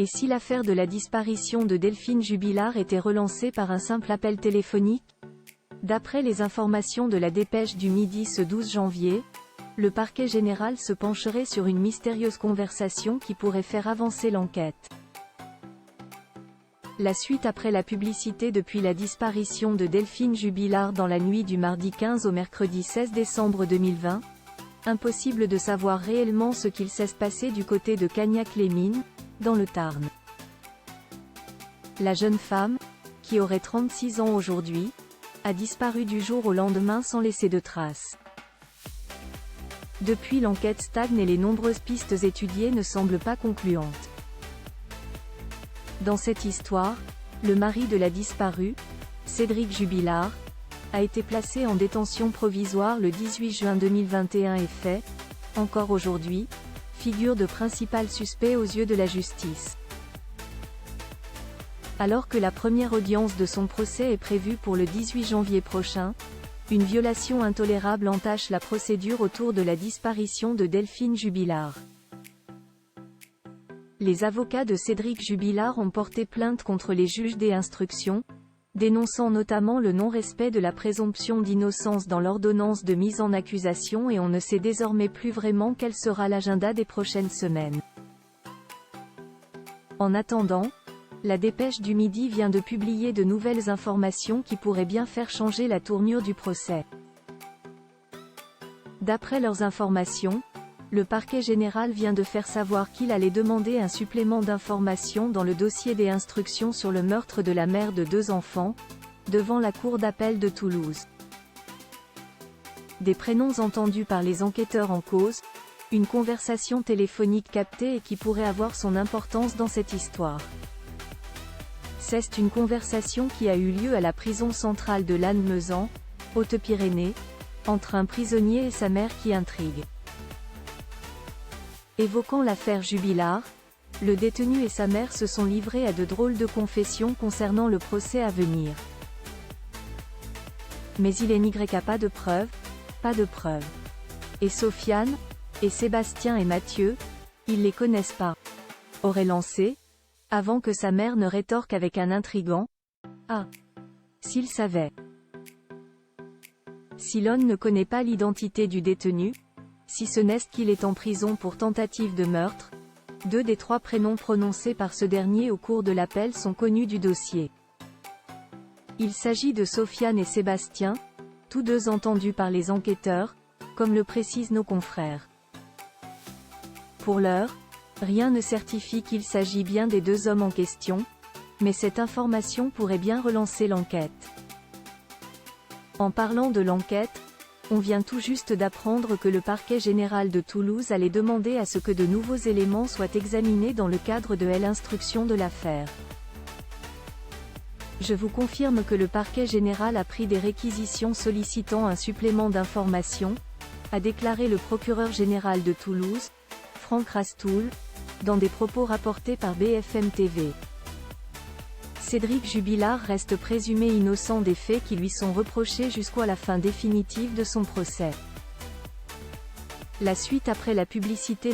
Et si l'affaire de la disparition de Delphine Jubilard était relancée par un simple appel téléphonique? D'après les informations de la Dépêche du Midi ce 12 janvier, le parquet général se pencherait sur une mystérieuse conversation qui pourrait faire avancer l'enquête. La suite après la publicité depuis la disparition de Delphine Jubilard dans la nuit du mardi 15 au mercredi 16 décembre 2020. Impossible de savoir réellement ce qu'il s'est passé du côté de Cagnac-les-Mines, dans le Tarn. La jeune femme, qui aurait 36 ans aujourd'hui, a disparu du jour au lendemain sans laisser de traces. Depuis, l'enquête stagne et les nombreuses pistes étudiées ne semblent pas concluantes. Dans cette histoire, le mari de la disparue, Cédric Jubilard, a été placé en détention provisoire le 18 juin 2021 et fait, encore aujourd'hui, figure de principal suspect aux yeux de la justice. Alors que la première audience de son procès est prévue pour le 18 janvier prochain, une violation intolérable entache la procédure autour de la disparition de Delphine Jubilard. Les avocats de Cédric Jubilard ont porté plainte contre les juges des instructions, dénonçant notamment le non-respect de la présomption d'innocence dans l'ordonnance de mise en accusation, et on ne sait désormais plus vraiment quel sera l'agenda des prochaines semaines. En attendant, la Dépêche du Midi vient de publier de nouvelles informations qui pourraient bien faire changer la tournure du procès. D'après leurs informations, le parquet général vient de faire savoir qu'il allait demander un supplément d'informations dans le dossier des instructions sur le meurtre de la mère de 2 enfants, devant la cour d'appel de Toulouse. Des prénoms entendus par les enquêteurs en cause, une conversation téléphonique captée et qui pourrait avoir son importance dans cette histoire. C'est une conversation qui a eu lieu à la prison centrale de Lannemezan, Haute-Pyrénées, entre un prisonnier et sa mère qui intrigue. Évoquant l'affaire Jubilard, le détenu et sa mère se sont livrés à de drôles de confessions concernant le procès à venir. Mais il n'y a pas de preuves, pas de preuves. Et Sofiane, et Sébastien et Mathieu, ils les connaissent pas. Aurait lancé, avant que sa mère ne rétorque avec un intrigant. Ah! S'il savait. Si l'on ne connaît pas l'identité du détenu, si ce n'est qu'il est en prison pour tentative de meurtre, 2 des 3 prénoms prononcés par ce dernier au cours de l'appel sont connus du dossier. Il s'agit de Sofiane et Sébastien, tous 2 entendus par les enquêteurs, comme le précisent nos confrères. Pour l'heure, rien ne certifie qu'il s'agit bien des 2 hommes en question, mais cette information pourrait bien relancer l'enquête. En parlant de l'enquête, on vient tout juste d'apprendre que le parquet général de Toulouse allait demander à ce que de nouveaux éléments soient examinés dans le cadre de l'instruction de l'affaire. Je vous confirme que le parquet général a pris des réquisitions sollicitant un supplément d'informations, a déclaré le procureur général de Toulouse, Franck Rastoul, dans des propos rapportés par BFM TV. Cédric Jubilard reste présumé innocent des faits qui lui sont reprochés jusqu'à la fin définitive de son procès. La suite après la publicité.